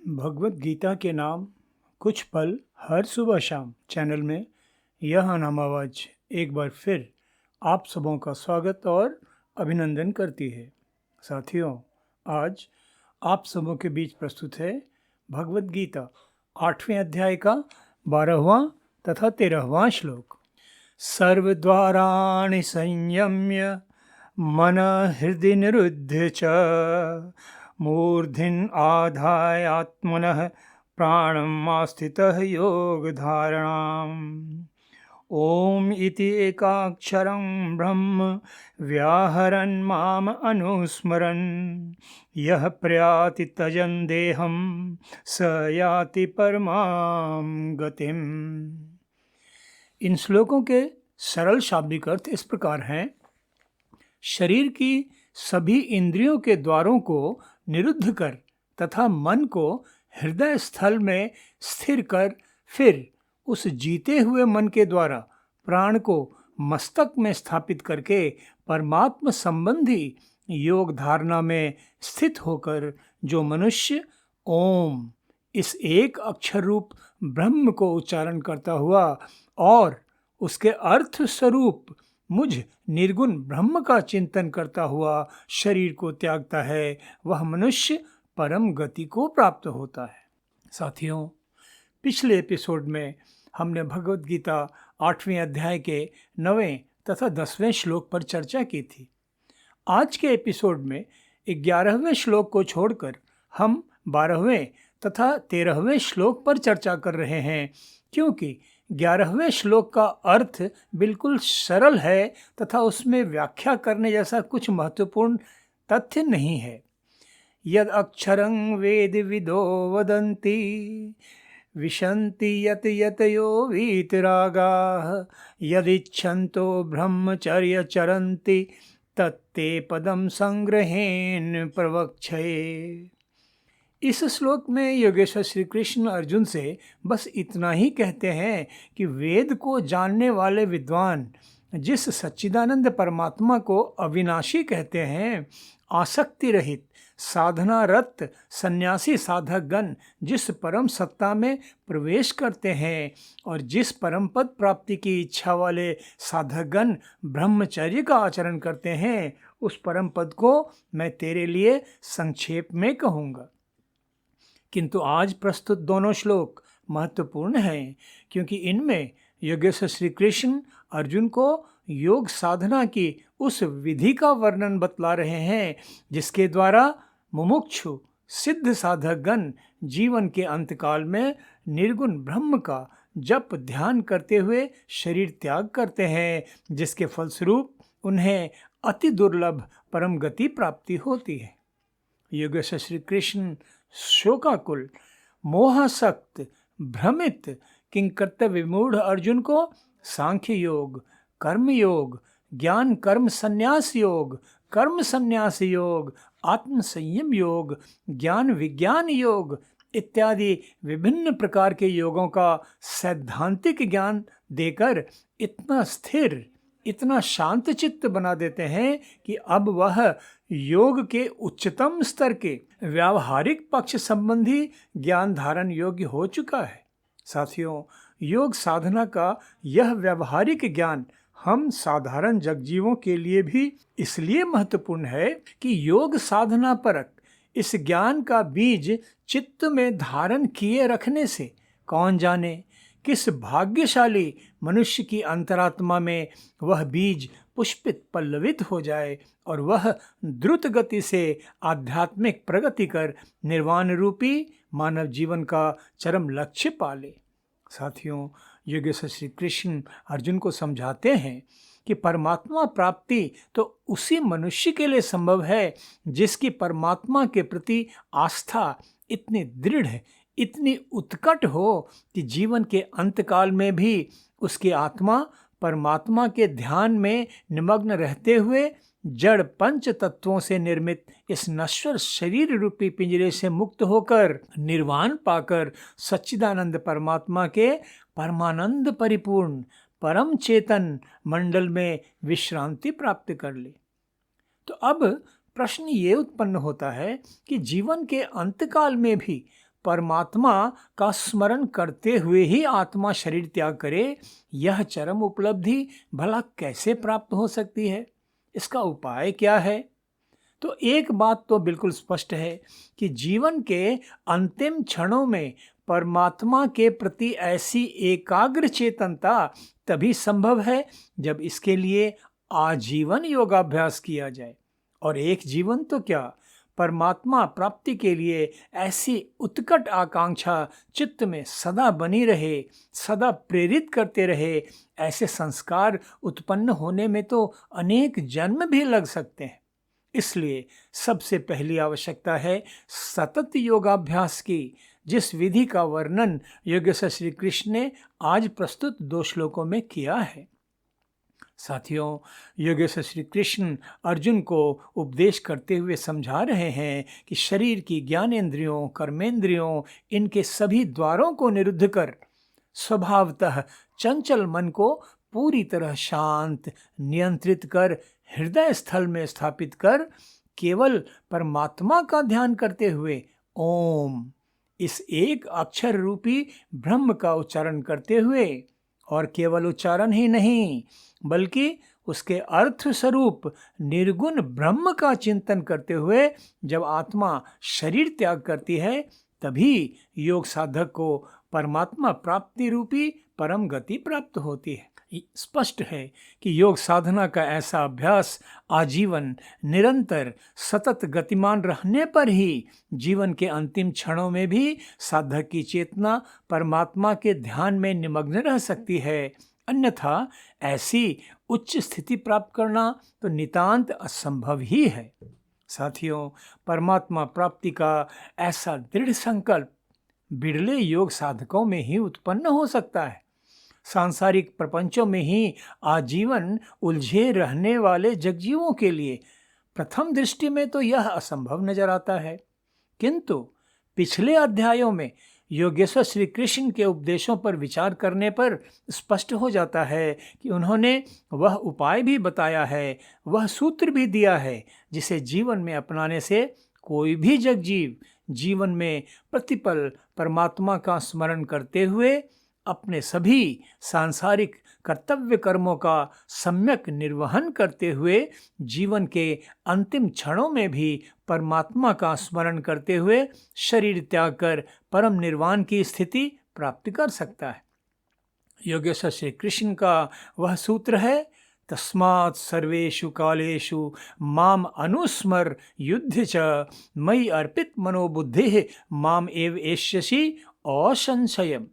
भगवत गीता के नाम कुछ पल हर सुबह शाम चैनल में यह अनाम आवाज एक बार फिर आप सबों का स्वागत और अभिनंदन करती है। साथियों, आज आप सबों के बीच प्रस्तुत है भगवत गीता 8वें अध्याय का 12वां तथा 13वां श्लोक। सर्वद्वाराणि संयम्य मन हृदय निरुद्ध च मूर्धिन आधाय आत्मनः प्राणम आस्थितः योग धारणाम। ओम इति एकाक्षरं ब्रह्म व्याहरन् माम अनुस्मरन् यः प्रयाति तजन् देहं स याति परमां गतिम्। इन श्लोकों के सरल शाब्दिक अर्थ इस प्रकार हैं। शरीर की सभी इंद्रियों के द्वारों को निरुद्ध कर तथा मन को हृदय स्थल में स्थिर कर फिर उस जीते हुए मन के द्वारा प्राण को मस्तक में स्थापित करके परमात्मा संबंधी योग धारणा में स्थित होकर जो मनुष्य ओम इस एक अक्षर रूप ब्रह्म को उच्चारण करता हुआ और उसके अर्थ स्वरूप मुझ निर्गुण ब्रह्म का चिंतन करता हुआ शरीर को त्यागता है, वह मनुष्य परम गति को प्राप्त होता है। साथियों, पिछले एपिसोड में हमने भगवत गीता 8वें अध्याय के 9वें तथा 10वें श्लोक पर चर्चा की थी। आज के एपिसोड में 11वें श्लोक को छोड़कर हम 12वें तथा 13वें श्लोक पर चर्चा कर रहे हैं, क्योंकि 11वें श्लोक का अर्थ बिल्कुल सरल है तथा उसमें व्याख्या करने जैसा कुछ महत्वपूर्ण तथ्य नहीं है। यद अक्षरं वेद विदो वदन्ति विशन्ति यत यतयो वीतरागाः यदिच्छन्तो ब्रह्मचर्य चरन्ति तत्ते पदम संग्रहेण प्रवक्षये। इस श्लोक में योगेश्वर श्री कृष्ण अर्जुन से बस इतना ही कहते हैं कि वेद को जानने वाले विद्वान जिस सच्चिदानंद परमात्मा को अविनाशी कहते हैं, आसक्ति रहित साधनारत सन्यासी साधक गण जिस परम सत्ता में प्रवेश करते हैं और जिस परम पद प्राप्ति की इच्छा वाले साधक गण ब्रह्मचर्य का आचरण करते हैं, उस परम पद को मैं तेरे लिए संक्षेप में कहूँगा। किंतु आज प्रस्तुत दोनों श्लोक महत्वपूर्ण हैं, क्योंकि इनमें योगेश्वर श्री कृष्ण अर्जुन को योग साधना की उस विधि का वर्णन बतला रहे हैं जिसके द्वारा मुमुक्षु सिद्ध साधक गण जीवन के अंतकाल में निर्गुण ब्रह्म का जप ध्यान करते हुए शरीर त्याग करते हैं, जिसके फलस्वरूप उन्हें अति दुर्लभ परम गति प्राप्ति होती है। योगेश्वर श्री कृष्ण शोकाकुल मोहासक्त भ्रमित किंकर्तव्य विमूढ़ अर्जुन को सांख्य योग, कर्म योग, ज्ञान कर्म संन्यास योग, कर्म संन्यास योग, आत्म संयम योग, ज्ञान विज्ञान योग इत्यादि विभिन्न प्रकार के योगों का सैद्धांतिक ज्ञान देकर इतना स्थिर, इतना शांत चित्त बना देते हैं कि अब वह योग के उच्चतम स्तर के व्यावहारिक पक्ष संबंधी ज्ञान धारण योग्य हो चुका है। साथियों, योग साधना का यह व्यावहारिक ज्ञान हम साधारण जगजीवों के लिए भी इसलिए महत्वपूर्ण है कि योग साधना परक इस ज्ञान का बीज चित्त में धारण किए रखने से कौन जाने किस भाग्यशाली मनुष्य की अंतरात्मा में वह बीज पुष्पित पल्लवित हो जाए और वह द्रुत गति से आध्यात्मिक प्रगति कर निर्वाण रूपी मानव जीवन का चरम लक्ष्य पाले। साथियों, योगेश्वर श्री कृष्ण अर्जुन को समझाते हैं कि परमात्मा प्राप्ति तो उसी मनुष्य के लिए संभव है जिसकी परमात्मा के प्रति आस्था इतनी दृढ़ है, इतनी उत्कट हो कि जीवन के अंतकाल में भी उसकी आत्मा परमात्मा के ध्यान में निमग्न रहते हुए जड़ पंच तत्वों से निर्मित इस नश्वर शरीर रूपी पिंजरे से मुक्त होकर निर्वाण पाकर सच्चिदानंद परमात्मा के परमानंद परिपूर्ण परम चेतन मंडल में विश्रांति प्राप्त कर ले। तो अब प्रश्न ये उत्पन्न होता है कि जीवन के अंतकाल में भी परमात्मा का स्मरण करते हुए ही आत्मा शरीर त्याग करे, यह चरम उपलब्धि भला कैसे प्राप्त हो सकती है? इसका उपाय क्या है? तो एक बात तो बिल्कुल स्पष्ट है कि जीवन के अंतिम क्षणों में परमात्मा के प्रति ऐसी एकाग्र चेतनता तभी संभव है जब इसके लिए आजीवन योगाभ्यास किया जाए। और एक जीवन तो क्या, परमात्मा प्राप्ति के लिए ऐसी उत्कट आकांक्षा चित्त में सदा बनी रहे, सदा प्रेरित करते रहे, ऐसे संस्कार उत्पन्न होने में तो अनेक जन्म भी लग सकते हैं। इसलिए सबसे पहली आवश्यकता है सतत योगाभ्यास की, जिस विधि का वर्णन योगेश्वर श्री कृष्ण ने आज प्रस्तुत 2 श्लोकों में किया है। साथियों, योगेश्वर श्री कृष्ण अर्जुन को उपदेश करते हुए समझा रहे हैं कि शरीर की ज्ञानेंद्रियों, कर्मेंद्रियों, इनके सभी द्वारों को निरुद्ध कर स्वभावतः चंचल मन को पूरी तरह शांत, नियंत्रित कर हृदय स्थल में स्थापित कर केवल परमात्मा का ध्यान करते हुए ओम, इस एक अक्षर रूपी ब्रह्म का उच्चारण करते हुए, और केवल उच्चारण ही नहीं बल्कि उसके अर्थ स्वरूप निर्गुण ब्रह्म का चिंतन करते हुए जब आत्मा शरीर त्याग करती है, तभी योग साधक को परमात्मा प्राप्ति रूपी परम गति प्राप्त होती है। स्पष्ट है कि योग साधना का ऐसा अभ्यास आजीवन, निरंतर, सतत गतिमान रहने पर ही जीवन के अंतिम क्षणों में भी साधक की चेतना परमात्मा के ध्यान में निमग्न रह सकती है। अन्यथा ऐसी उच्च स्थिति प्राप्त करना तो नितांत असंभव ही है। साथियों, परमात्मा प्राप्ति का ऐसा दृढ़ संकल्प बिरले योग साधकों में ही उत्पन्न हो सकता है। सांसारिक प्रपंचों में ही आजीवन उलझे रहने वाले जगजीवों के लिए प्रथम दृष्टि में तो यह असंभव नजर आता है, किंतु पिछले अध्यायों में योगेश्वर श्री कृष्ण के उपदेशों पर विचार करने पर स्पष्ट हो जाता है कि उन्होंने वह उपाय भी बताया है, वह सूत्र भी दिया है, जिसे जीवन में अपनाने से कोई भी जगजीव जीवन में प्रतिपल परमात्मा का स्मरण करते हुए अपने सभी सांसारिक कर्तव्य कर्मों का सम्यक निर्वहन करते हुए जीवन के अंतिम क्षणों में भी परमात्मा का स्मरण करते हुए शरीर त्याग कर परम निर्वाण की स्थिति प्राप्त कर सकता है। योगेश्वर श्री कृष्ण का वह सूत्र है, तस्मात् सर्वेषु कालेषु माम अनुस्मर युद्ध च मयि अर्पित मनोबुद्धि माम एव एष्यसि असंशयम्।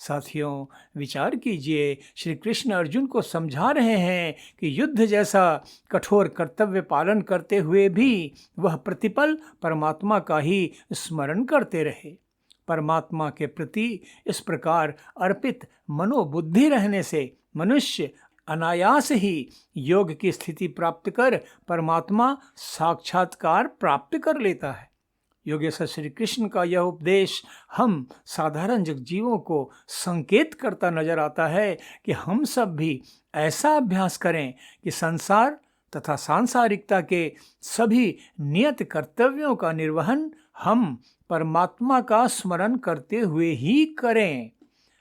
साथियों, विचार कीजिए, श्री कृष्ण अर्जुन को समझा रहे हैं कि युद्ध जैसा कठोर कर्तव्य पालन करते हुए भी वह प्रतिपल परमात्मा का ही स्मरण करते रहे। परमात्मा के प्रति इस प्रकार अर्पित मनोबुद्धि रहने से मनुष्य अनायास ही योग की स्थिति प्राप्त कर परमात्मा साक्षात्कार प्राप्त कर लेता है। योगेश्वर श्री कृष्ण का यह उपदेश हम साधारण जगजीवों को संकेत करता नजर आता है कि हम सब भी ऐसा अभ्यास करें कि संसार तथा सांसारिकता के सभी नियत कर्तव्यों का निर्वहन हम परमात्मा का स्मरण करते हुए ही करें।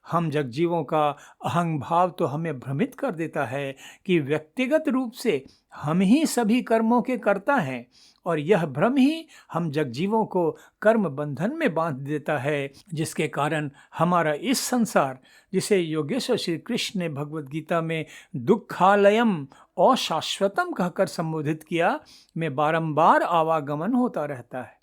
हम जगजीवों का अहंग भाव तो हमें भ्रमित कर देता है कि व्यक्तिगत रूप से हम ही सभी कर्मों के कर्ता हैं, और यह भ्रम ही हम जगजीवों को कर्म बंधन में बांध देता है, जिसके कारण हमारा इस संसार, जिसे योगेश्वर श्री कृष्ण ने भगवद गीता में दुखालयम अशाश्वतम कहकर संबोधित किया, में बारंबार आवागमन होता रहता है।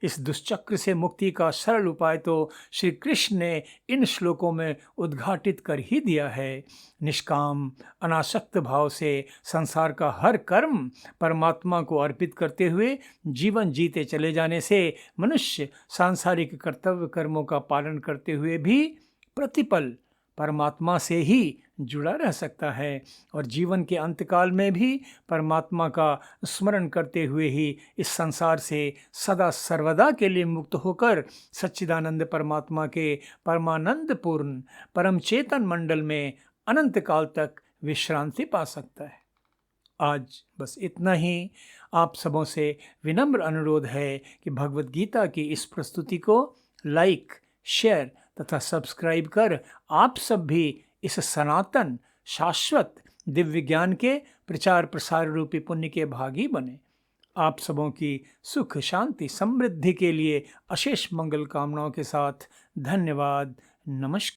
इस दुष्चक्र से मुक्ति का सरल उपाय तो श्री कृष्ण ने इन श्लोकों में उद्घाटित कर ही दिया है। निष्काम अनासक्त भाव से संसार का हर कर्म परमात्मा को अर्पित करते हुए जीवन जीते चले जाने से मनुष्य सांसारिक कर्तव्य कर्मों का पालन करते हुए भी प्रतिपल परमात्मा से ही जुड़ा रह सकता है, और जीवन के अंतकाल में भी परमात्मा का स्मरण करते हुए ही इस संसार से सदा सर्वदा के लिए मुक्त होकर सच्चिदानंद परमात्मा के परमानंद पूर्ण परम चेतन मंडल में अनंत काल तक विश्रांति पा सकता है। आज बस इतना ही। आप सबों से विनम्र अनुरोध है कि भगवत गीता की इस प्रस्तुति को लाइक, शेयर तथा सब्सक्राइब कर आप सब भी इस सनातन, शाश्वत दिव्य ज्ञान के प्रचार प्रसार रूपी पुण्य के भागी बने। आप सबों की सुख, शांति, समृद्धि के लिए अशेष मंगल कामनाओं के साथ धन्यवाद। नमस्कार।